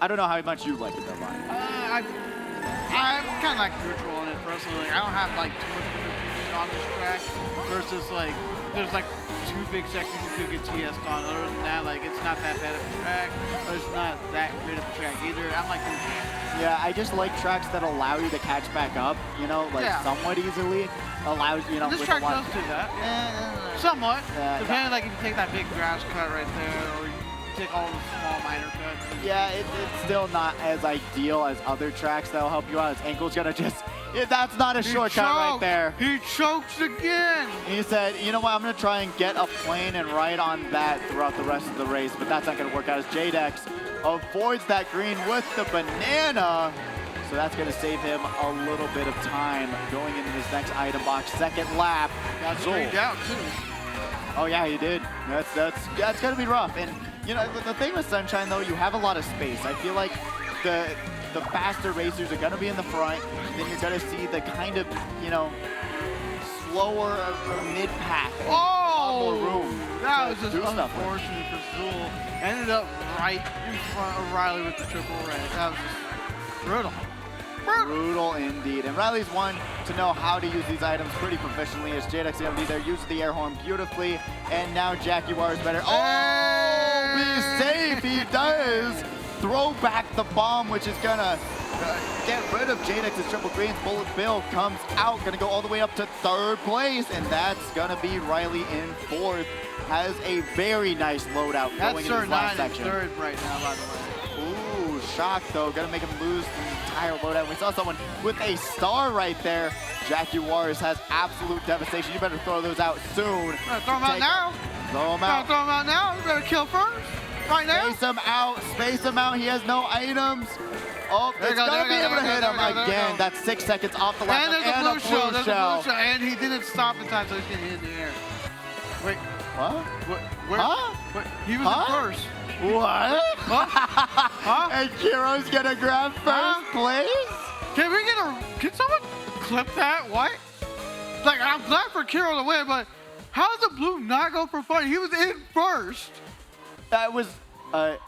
I don't know how much you like it though, Ronnie. I'm kind of like neutral on it personally. Like, I don't have like too much of a on this track versus like there's like 2 big sections you could get TS'd on. Other than that, like it's not that bad of a track. But it's not that great of a track either. I'm like neutral. Yeah, I just like tracks that allow you to catch back up, you know, like somewhat easily. Allows, you know, this with track a lot does do that. Somewhat. Depending, like if you take that big grass cut right there, or you take all the small minor cuts. Yeah, it's still not as ideal as other tracks that'll help you out. His ankle's gonna just, that's not a shortcut right there. He chokes again. He said, you know what, I'm gonna try and get a plane and ride on that throughout the rest of the race, but that's not gonna work out as Jadex avoids that green with the banana. So that's going to save him a little bit of time going into this next item box. Second lap. Got straight down too. Oh yeah, he did. That's going to be rough. And you know, the thing with Sunshine though, you have a lot of space. I feel like the faster racers are going to be in the front. Then you're going to see the kind of, you know, slower mid-pack. Oh! More room. That was just unfortunate for Zool. Ended up right in front of Riley with the triple red. That was just brutal. Brutal indeed. And Riley's one to know how to use these items pretty proficiently as Jadex is going to be there, uses the air horn beautifulely. And now Jaguar is better. Oh, be safe. He does throw back the bomb, which is going to get rid of Jadex's triple greens. Bullet Bill comes out, going to go all the way up to 3rd place. And that's going to be Riley in 4th. Has a very nice loadout going in this last section. That's 3rd right now, by the way. Ooh, shock though. Gonna make him lose the entire loadout. We saw someone with a star right there. Jaguars has absolute devastation. You better throw those out soon. Throw them out now. Throw them out. Throw them out now. You better kill first. Right now. Space him out. Space him out. He has no items. Oh, it's gonna be able to hit him again. That's 6 seconds off the lap. And there's a blue shell. There's a blue shell. And he didn't stop in time, so he's gonna hit in the air. Wait. What? Where? Huh? What? He was in first. What? Huh? And Kiro's gonna grab first place? Can someone clip that? What? Like, I'm glad for Kiro to win, but how did the blue not go for fun? He was in first. That was, I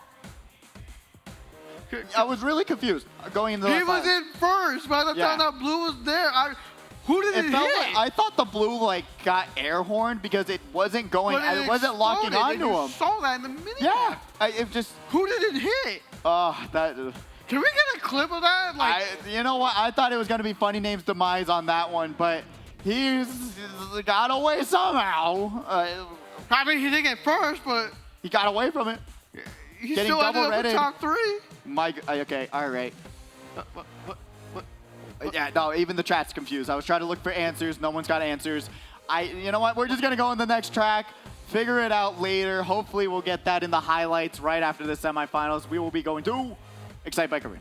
was really confused going into the He was in first by the time that blue was there. Who did it hit? Like, I thought the blue like got air horned because it wasn't going. It wasn't locking onto him. You saw that in the mini. Yeah, it just. Who did it hit? That. Can we get a clip of that? Like, you know what? I thought it was gonna be Funny Name's demise on that one, but he's got away somehow. I mean, he didn't get first, but he got away from it. He still ended up in top 3. Okay, all right. Yeah, no, even the chat's confused. I was trying to look for answers. No one's got answers. You know what? We're just going to go on the next track, figure it out later. Hopefully, we'll get that in the highlights right after the semifinals. We will be going to Excite Bike Arena.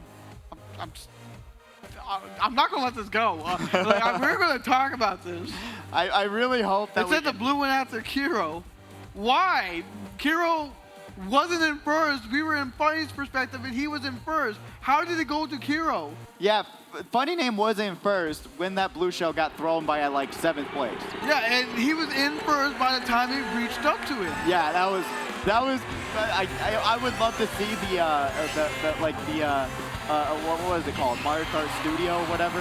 I'm not going to let this go. We're going to talk about this. I really hope that it said the blue went after Kiro. Why? Kiro wasn't in first. We were in Funny's perspective, and he was in first. How did it go to Kiro? Yeah, Funny Name was in first when that blue shell got thrown by like 7th place. Yeah, and he was in first by the time he reached up to him. Yeah, that was. I would love to see what was it called? Mario Kart Studio, whatever.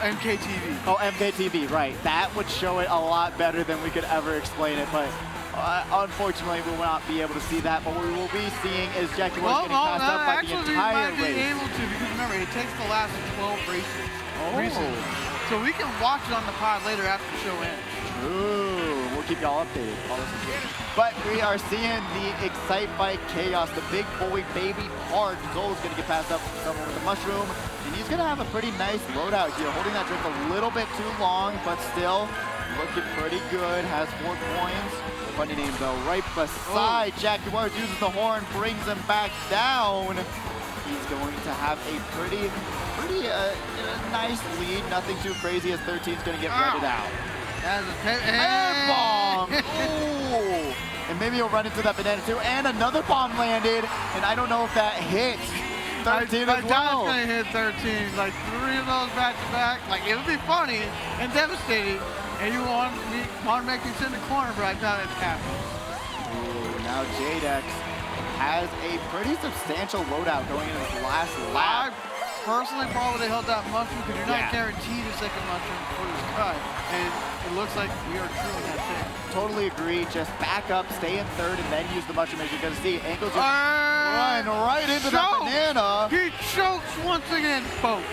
MKTV. Oh, MKTV, right. That would show it a lot better than we could ever explain it, but. Unfortunately, we will not be able to see that, but what we will be seeing is Jaguar getting passed up by the entire race. We might be able to, because remember, it takes the last 12 races. So we can watch it on the pod later after the show ends. Ooh, we'll keep y'all updated. But we are seeing the Excite Bike Chaos, the big boy baby park. Zol's going to get passed up with someone with a mushroom, and he's going to have a pretty nice loadout here, holding that drink a little bit too long, but still looking pretty good, has 4 coins. Funny Name though, right beside Jaguars, uses the horn, brings him back down. He's going to have a pretty nice lead. Nothing too crazy as 13's going to get redded out. That's a air bomb. Ooh. And maybe he'll run into that banana too. And another bomb landed, and I don't know if that hits 13 as well. It's going to hit 13. Like 3 of those back to back. Like it would be funny and devastating. And you want to make me sit in the corner, but I thought it's happening. Ooh, now Jadex has a pretty substantial loadout going into this last lap. Personally, probably would have held that mushroom because you're not guaranteed a second mushroom for this cut. And it looks like we are truly that thing. Totally agree. Just back up, stay in third, and then use the mushroom as you're going to see. Ankles just run right into that banana. He chokes once again, folks.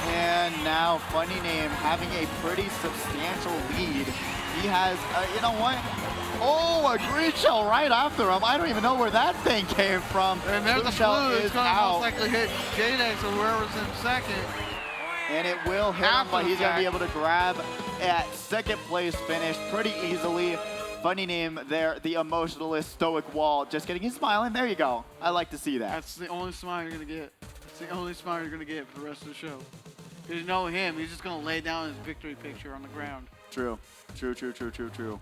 And now Funny Name having a pretty substantial lead. He has, you know what? Oh, a green shell right after him. I don't even know where that thing came from. And there's blue the shell blue. is It's going to out. most likely hit J-Dex or whoever's in second. And it will hit him, but he's going to be able to grab at second place finish pretty easily. Funny Name there, the emotionalist stoic wall. Just kidding, he's smiling. There you go. I like to see that. That's the only smile you're going to get. That's the only smile you're going to get for the rest of the show. Because you know him, he's just going to lay down his victory picture on the ground. True. True.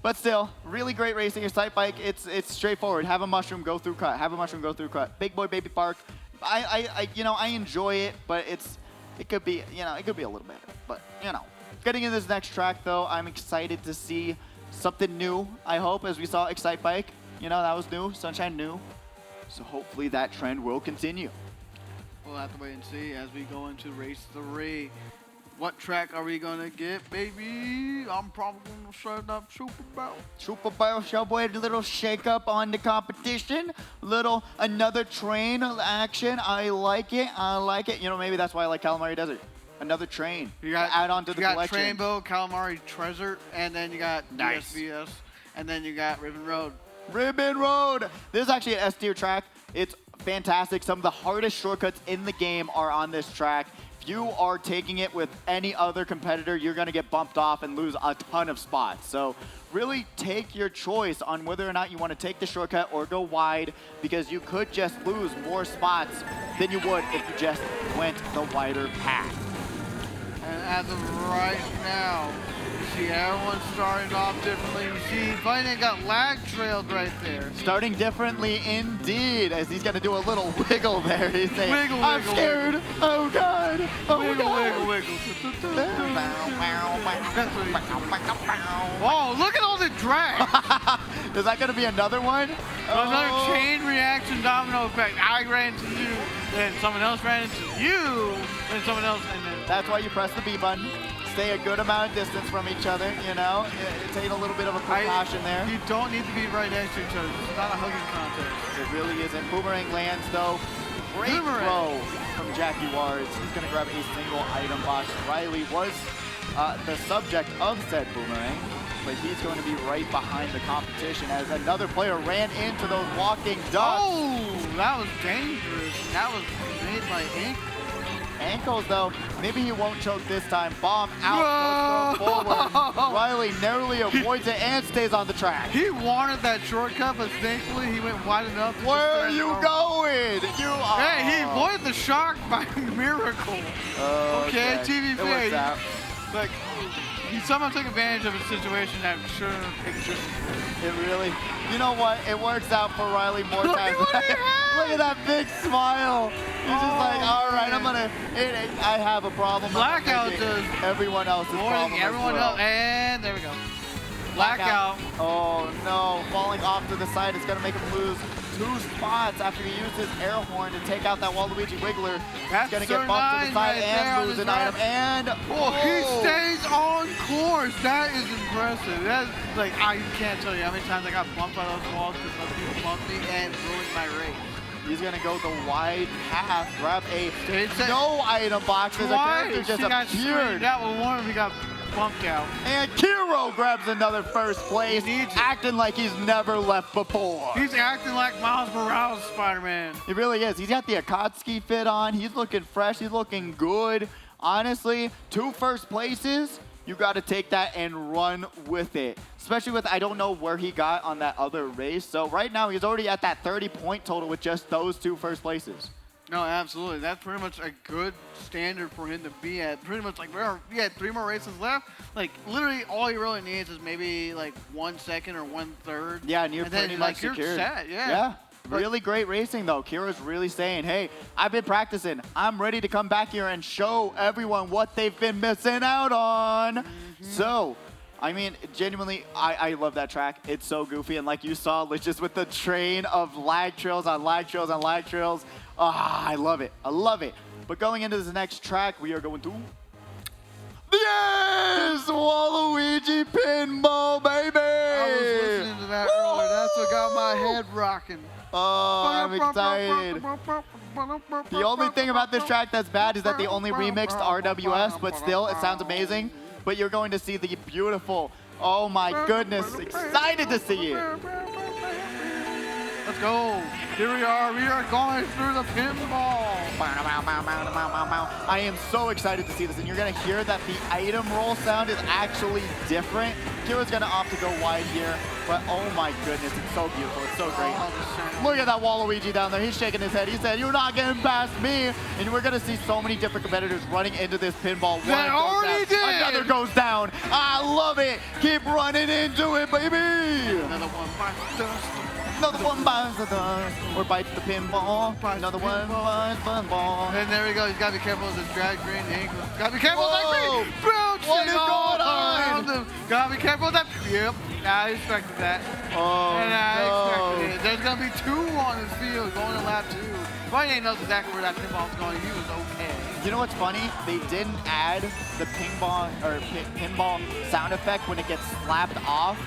But still, really great racing. Your sight bike, it's straightforward. Have a mushroom, go through cut. Have a mushroom, go through cut. Big boy, baby park. I enjoy it, but it could be a little better. But getting into this next track though, I'm excited to see something new. I hope, as we saw Excite Bike, that was new. Sunshine new. So hopefully that trend will continue. We'll have to wait and see as we go into race 3. What track are we gonna get, baby? I'm probably gonna set up Super Bowl. Super Bowl Showboy, a little shake up on the competition. Another train action. I like it. Maybe that's why I like Calamari Desert. Another train. You got add on to the collection. You got Trainbow, Calamari Treasure, and then you got Nice. DSVS, and then you got Ribbon Road. Ribbon Road. This is actually an S tier track. It's fantastic. Some of the hardest shortcuts in the game are on this track. If you are taking it with any other competitor, you're going to get bumped off and lose a ton of spots. So really take your choice on whether or not you want to take the shortcut or go wide, because you could just lose more spots than you would if you just went the wider path. And as of right now, you see everyone starting off differently. You see Funny got lag trailed right there. Starting differently indeed, as he's going to do a little wiggle there. He's saying, Wiggle, I'm wiggle, scared. wiggle. Oh, God. Oh, Wiggle, God. wiggle, wiggle. That's what he's doing. Oh, look at all the drag. Is that going to be another one? Another chain reaction domino effect. I ran into you, then someone else ran into you, then someone else, and then... That's why you press the B button. Stay a good amount of distance from each other, Take a little bit of a precaution there. You don't need to be right next to each other. This is not a hugging contest. It really isn't. Boomerang lands, though. Great throw from Jackie Wards. He's going to grab a single item box. Riley was the subject of said boomerang, but he's going to be right behind the competition as another player ran into those walking ducks. Oh, that was dangerous. That was made by Ink. Ankles, though, maybe he won't choke this time. Bomb out, no forward. Riley narrowly avoids it and stays on the track. He wanted that shortcut, but thankfully he went wide enough. Where are you going? Hey, he avoided the shock by miracle. Okay, TVP. It works out. Like, he somehow took advantage of a situation that sure existed. It really, you know what? It works out for Riley more times. Look at that big smile. He's just like, all right, I have a problem. Blackout does everyone else's problem. Everyone else, and there we go. Blackout. Oh no, falling off to the side is going to make him lose 2 spots after he used his air horn to take out that Waluigi Wiggler. He's going to get bumped to the side and lose an item. And he stays on course. That is impressive. That's like, I can't tell you how many times I got bumped by those walls because other people bumped me and ruined my race. He's going to go the wide path, grab a no item box as a character just appeared. That was one he got bumped out. And Kiro grabs another first place, acting like he's never left before. He's acting like Miles Morales Spider-Man. He really is. He's got the Akatsuki fit on. He's looking fresh. He's looking good. Honestly, 2 first places, you got to take that and run with it. Especially with, I don't know where he got on that other race. So right now, he's already at that 30-point total with just those 2 first places. No, absolutely. That's pretty much a good standard for him to be at. Pretty much like, we had 3 more races left. Like, literally, all he really needs is maybe like 1 second or 1/3. Yeah, and you're pretty much you're secured. set. Yeah. Really great racing, though. Kira's really saying, hey, I've been practicing. I'm ready to come back here and show everyone what they've been missing out on. So, I mean, genuinely, I love that track. It's so goofy, and like you saw, just with the train of lag trails on lag trails on lag trails. Ah, I love it. I love it. But going into this next track, we are going to... Yes! Waluigi Pinball, baby! I was listening to that earlier. That's what got my head rocking. Oh, I'm excited. The only thing about this track that's bad is that they only remixed RWS, but still, it sounds amazing. But you're going to see the beautiful, oh my goodness, excited to see it. Let's go. Here we are going through the pinball. I am so excited to see this, and you're going to hear that the item roll sound is actually different. Kira's going to opt to go wide here, but oh my goodness, it's so beautiful. It's so great. Look at that Waluigi down there. He's shaking his head. He said, "You're not getting past me." And we're going to see so many different competitors running into this pinball. That already did. Another goes down. I love it. Keep running into it, baby. Another one bites the dust. Another one bites the dust, or bites the pinball. Another one bites the ball. And there we go. He's got to be careful with his drag green ankle. Got to be careful with that green. What is going on? Got to be careful with that. Yep. I expected that. Oh, and I no. expected it. There's going to be 2 on his field going to lap 2. Funny knows exactly where that pinball's going. He was okay. You know what's funny? They didn't add the pinball sound effect when it gets slapped off.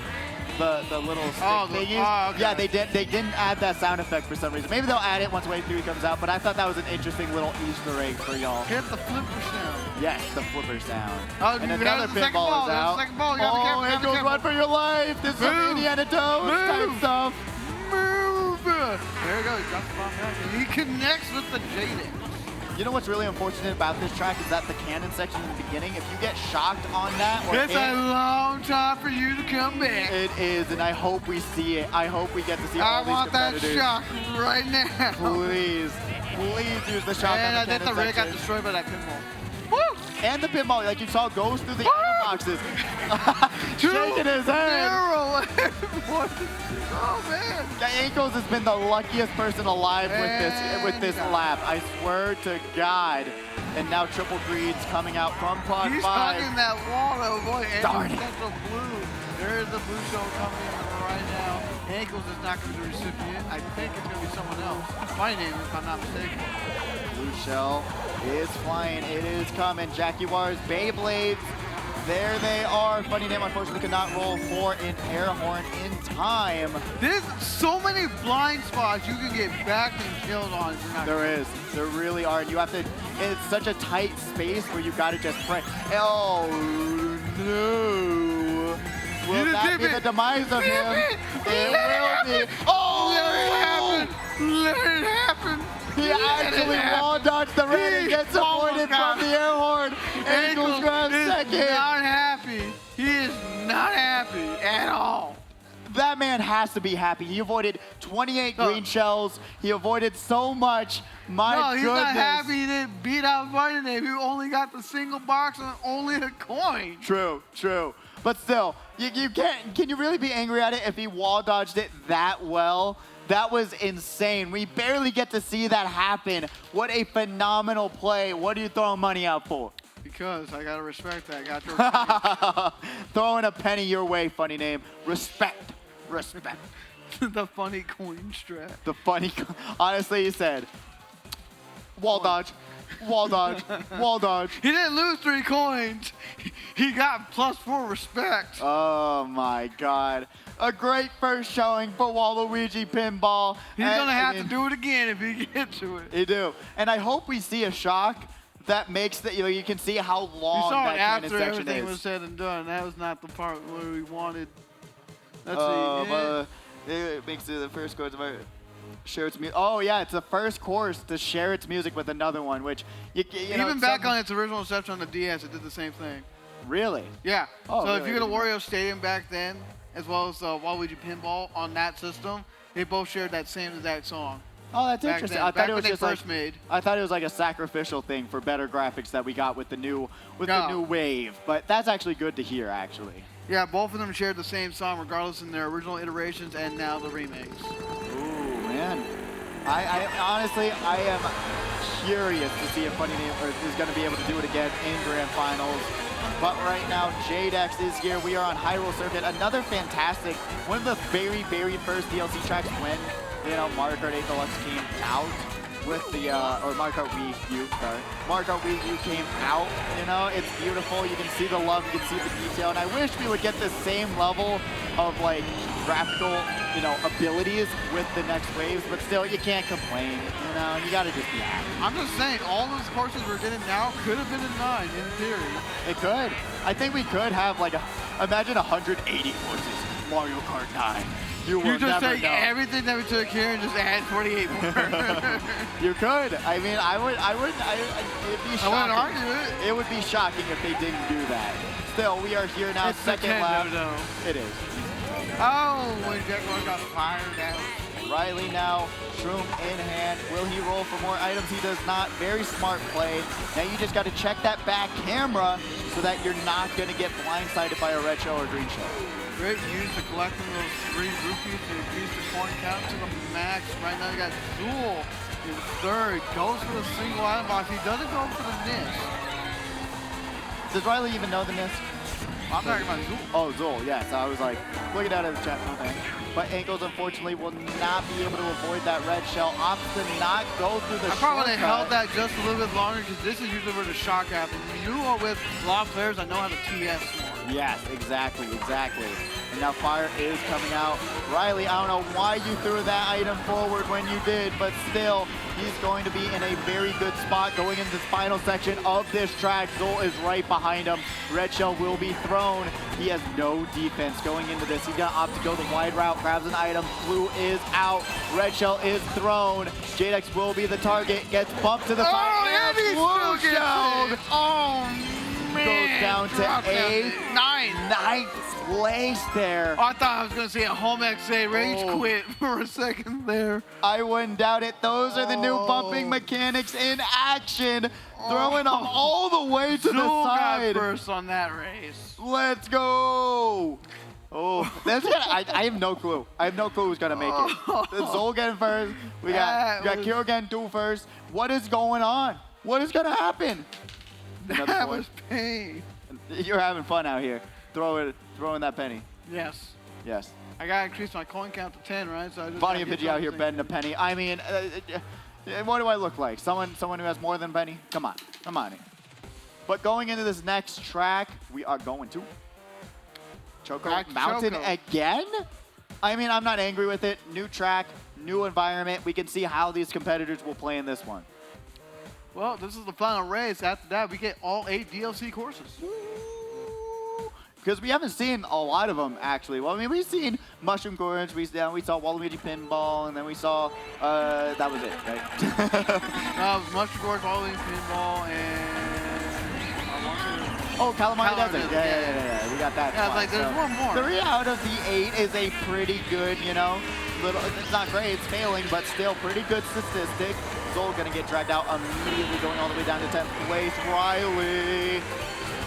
The little stick thingies. Okay. Yeah, they didn't add that sound effect for some reason. Maybe they'll add it once Wave 3 comes out, but I thought that was an interesting little Easter egg for y'all. Hit the flipper sound. Yes, the flipper sound. Oh, and another pinball is out. Oh, it goes run for your life. This is some Indiana Jones type stuff. Move! There we go. He drops the bomb back, and he connects with the Jaden. You know what's really unfortunate about this track is that the cannon section in the beginning, if you get shocked on that, or it's a long time for you to come back. It is, and I hope we see it. I hope we get to see all these competitors. I want that shock right now. Please use the shock on the cannon section. The rig got destroyed by that pinball. Woo! And the pinball, like you saw, goes through the item boxes. Shaking his head. Oh man! Ankles has been the luckiest person alive with this lap. I swear to God. And now Triple Greed's coming out from Clock 5. He's hugging that wall to avoid Darn it. the blue. There is the blue shell coming in right now. Ankles is not going to be the recipient. I think it's going to be someone else. My name, if I'm not mistaken. Blue shell is flying. It is coming. Jaguars, Beyblades. There they are. Funny name, unfortunately, could not roll for an air horn in time. There's so many blind spots you can get back and killed on. There is. There really are. And you have to, it's such a tight space where you got to just pray. Oh, no. Will that be the demise of him? It will be. Oh! Let it happen. He actually wall dodged the red and gets avoided from the air horn. Ankles grab second. He is not happy. He is not happy at all. That man has to be happy. He avoided 28 green shells. He avoided so much. My goodness. No, he's not happy he didn't beat out Fighting Name. He only got the single box and only a coin. True. But still, you can't. Can you really be angry at it if he wall dodged it that well? That was insane. We barely get to see that happen. What a phenomenal play. What are you throwing money out for? Because I gotta respect that. Throwing a penny your way, funny name. Respect. The funny coin strat. The funny, honestly, he said, wall dodge. He didn't lose 3 coins. He got +4 respect. Oh my God. A great first showing for Waluigi Pinball. He's going to have to do it again if he gets to it. He do. And I hope we see a shock that makes that, you can see how long that cannon section is. After everything was said and done. That was not the part where we wanted. Let's see. It makes it the first chords of our share its music. Oh yeah, it's the first course to share its music with another one, which you know, even back on its original inception on the DS, it did the same thing. Really? Yeah. Oh, so really? if you go to Wario Stadium back then, as well as Waluigi Pinball on that system, they both shared that same exact song. Oh, that's interesting. I thought it was just I thought it was like a sacrificial thing for better graphics that we got with the new wave. But that's actually good to hear, actually. Yeah, both of them shared the same song, regardless in their original iterations and now the remakes. Ooh, man. I honestly, I am curious to see if Funny Name is going to be able to do it again in Grand Finals. But right now, JDEX is here. We are on Hyrule Circuit. Another fantastic, one of the very, very first DLC tracks when, you know, Mario Kart 8 Deluxe came out with the, or Mario Kart Wii U, sorry. Mario Kart Wii U came out, you know, it's beautiful. You can see the love, you can see the detail. And I wish we would get the same level of, like, graphical, you know, abilities with the next waves, but still, you can't complain, you know, you gotta just be happy. I'm just saying, all those courses we're getting now could have been in 9, in theory. It could. I think we could have, like, imagine 180 courses, Mario Kart 9. You just take everything that we took here and just add 48 more. You could. I mean, it'd be shocking. I wouldn't argue it. It would be shocking if they didn't do that. Still, we are here now, it's second lap. It is. Oh, when Jetglow got fired out. Riley now, Shroom in hand. Will he roll for more items? He does not. Very smart play. Now you just got to check that back camera so that you're not going to get blindsided by a red shell or green shell. Great use to collecting those 3 rupees to increase the coin count to the max. Right now you got Zool in third. Goes for the single item box. He doesn't go for the NIS. Does Riley even know the NIS? I'm talking about Zool. Oh, Zool, yes. I was like, looking out of the chat thing. But Ankles, unfortunately, will not be able to avoid that red shell. Opts to not go through the I probably would have held that just a little bit longer because this is usually where the shock happens. You are with a lot of players that know how to TS more. Yes, exactly. And now fire is coming out. Riley, I don't know why you threw that item forward when you did, but still, he's going to be in a very good spot going into this final section of this track. Zool is right behind him. Red shell will be thrown. He has no defense going into this. He's gonna opt to go the wide route, grabs an item. Blue is out. Red shell is thrown. JDEX will be the target. Gets bumped to the fire. Blue shelled. Oh, man. Goes down to ninth place there. I thought I was going to see a home XA rage quit for a second there. I wouldn't doubt it. Those are the new bumping mechanics in action. Throwing them all the way to the side. Got first on that race. Let's go. Oh, that's it. I have no clue. I have no clue who's going to make it. Zool getting first. We got Kiro getting 2 first. What is going on? What is going to happen? That was pain. You're having fun out here. Throwing that penny. Yes. Yes. I got to increase my coin count to 10, right? So I just Bonnie and Pidgey out here betting a penny. I mean, what do I look like? Someone who has more than a penny? Come on. But going into this next track, we are going to Choco Mountain again? I mean, I'm not angry with it. New track, new environment. We can see how these competitors will play in this one. Well, this is the final race. After that, we get all 8 DLC courses. Because we haven't seen a lot of them, actually. Well, I mean, we've seen Mushroom Gorge, we saw Waluigi Pinball, and then we saw, that was it, right? Mushroom Gorge, Waluigi Pinball, and... Oh, Calamari Desert. Yeah. We got that. Yeah, like, there's one more. 3 out of the 8 is a pretty good, you know, it's not great, it's failing, but still pretty good statistic. Zool gonna get dragged out immediately, going all the way down to 10th place. Riley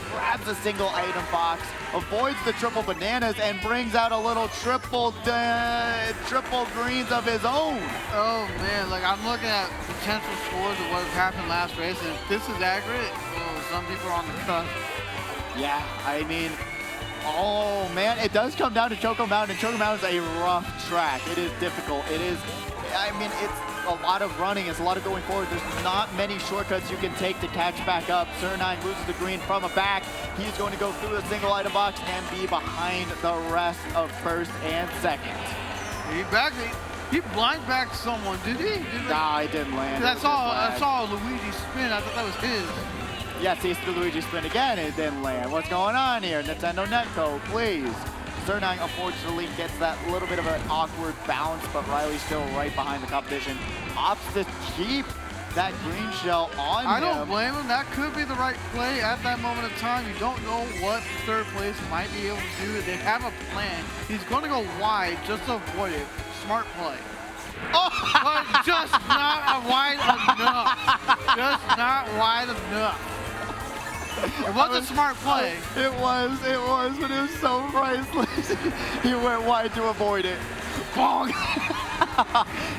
grabs a single item box, avoids the triple bananas, and brings out a little triple greens of his own. Oh man, like I'm looking at potential scores of what happened last race, and if this is accurate, well, some people are on the cusp. Yeah, I mean, oh man, it does come down to Choco Mountain. Choco Mountain is a rough track. It is difficult. It is, I mean, it's a lot of running. It's a lot of going forward. There's not many shortcuts you can take to catch back up. Sir9 loses the green from a back. He's going to go through the single item box and be behind the rest of first and second. He blind backed someone, did he? Nah, it didn't land. I saw Luigi spin. I thought that was his. Yes, he's the Luigi spin again. It didn't land. What's going on here? Nintendo Netco, please. Sir9 unfortunately gets that little bit of an awkward bounce, but Riley's still right behind the competition. Opts to keep that green shell on him. I don't blame him. That could be the right play at that moment of time. You don't know what third place might be able to do. They have a plan. He's going to go wide just to avoid it. Smart play. Oh, but just not wide enough. Just not wide enough. It was a smart play. It was, but it was so priceless. He went wide to avoid it. Bong!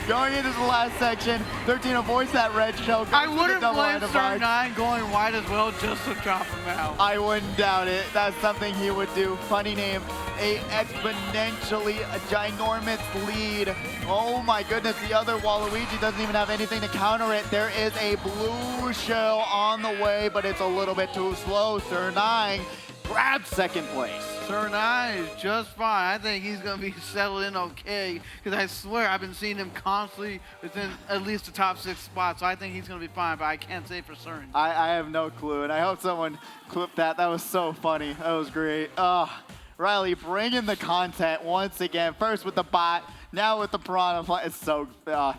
Going into the last section, 13 avoids that red shell. I wouldn't blame Sir 9 going wide as well just to drop him out. I wouldn't doubt it. That's something he would do. Funny name, a exponentially ginormous lead. Oh my goodness, the other Waluigi doesn't even have anything to counter it. There is a blue shell on the way, but it's a little bit too slow. Sir 9 grabs second place. Sir 9 is just fine. I think he's going to be settled in okay, because I swear I've been seeing him constantly within at least the top 6 spots, so I think he's going to be fine, but I can't say for certain. I have no clue, and I hope someone clipped that. That was so funny. That was great. Riley bringing the content once again, first with the bot, now with the piranha. It's so, that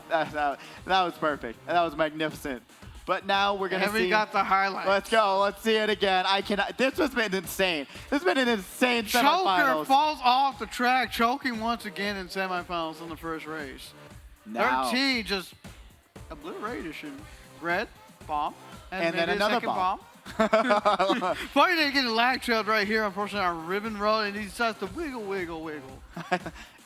was perfect. That was magnificent. But now we're going to see. And we got the highlights. Let's go. Let's see it again. I cannot. This has been insane. This has been an insane semifinals. Choker falls off the track, choking once again in semifinals in the first race. Now. 13 just obliteration. Red, bomb. And then another bomb. Funny they get lag trailed right here, unfortunately, on Ribbon Road, and he decides to wiggle, wiggle, wiggle.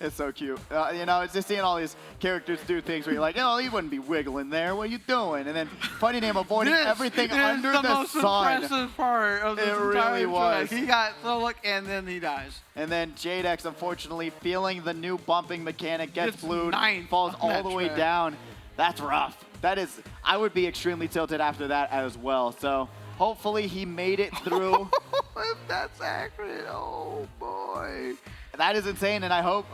It's so cute. You know, it's just seeing all these characters do things where you're like, oh, he wouldn't be wiggling there. What are you doing? And then funny name avoiding everything under the sun. This is the most impressive part of this entire really was. He got Tholic, and then he dies. And then Jadex, unfortunately, feeling the new bumping mechanic, gets blued, falls on all the way down. That's rough. That is, I would be extremely tilted after that as well. So hopefully he made it through. If that's accurate, oh boy. That is insane, and I hope,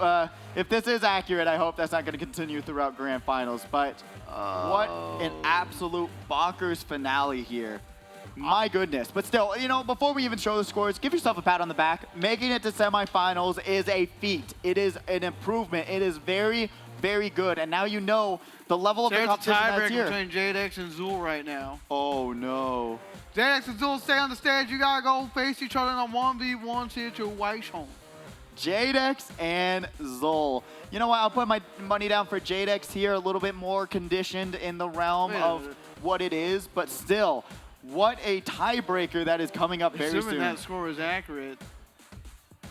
if this is accurate, I hope that's not going to continue throughout Grand Finals. But what an absolute bonkers finale here. My goodness. But still, you know, before we even show the scores, give yourself a pat on the back. Making it to semifinals is a feat. It is an improvement. It is very, very good. And now you know the level of the competition that's here. There's a tiebreaker between Jadex and Zool right now. Oh, no. Jadex and Zool stay on the stage. You got to go face each other in a 1v1 situation. Jadex and Zol. You know what? I'll put my money down for Jadex here, a little bit more conditioned in the realm of what it is, but still, what a tiebreaker that is coming up very soon. Assuming that score is accurate.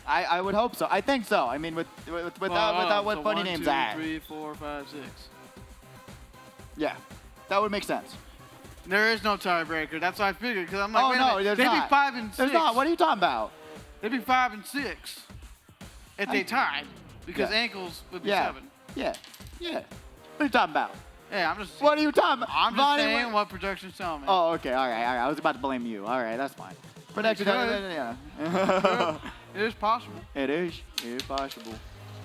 I would hope so. I think so. I mean, without what funny name's at. 1, 2, 3, 4, 5, 6. Yeah, that would make sense. There is no tiebreaker. That's what I figured. Because I'm like, oh no, there's they'd not. be 5 and 6. There's not. What are you talking about? They'd be 5 and 6 if they tied, because ankles would be 7. Yeah. What are you talking about? Yeah, I'm just. What are you talking about? I'm just saying what projections tell me. Oh, okay. All right. I was about to blame you. All right, that's fine. Projection. Yeah. It is possible. It is possible.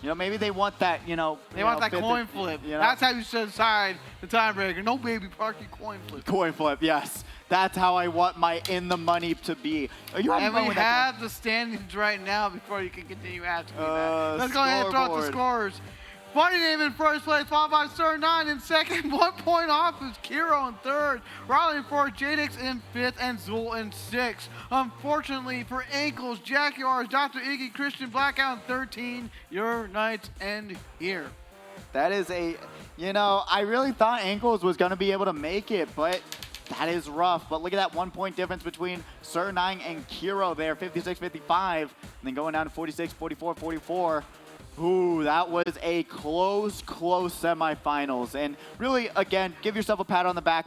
You know, maybe they want that, you know. They want that coin flip. You know? That's how you set aside the tiebreaker. No baby parky coin flip. Coin flip, yes. That's how I want my in the money to be. Are you and we have the standings right now before you can continue asking me that. Let's go ahead and throw out the scores. Funny name in first place, followed by Sir 9 in second. 1 point off is Kiro in third. Riley in fourth, Jadex in fifth, and Zool in sixth. Unfortunately for ankles, Jaguars, Dr. Iggy, Christian Blackout in 13. Your nights end here. That is a, you know, I really thought ankles was going to be able to make it, but that is rough. But look at that 1 point difference between Sir 9 and Kiro there, 56-55. And then going down to 46, 44, 44. Ooh, that was a close semifinals. And really, again, give yourself a pat on the back.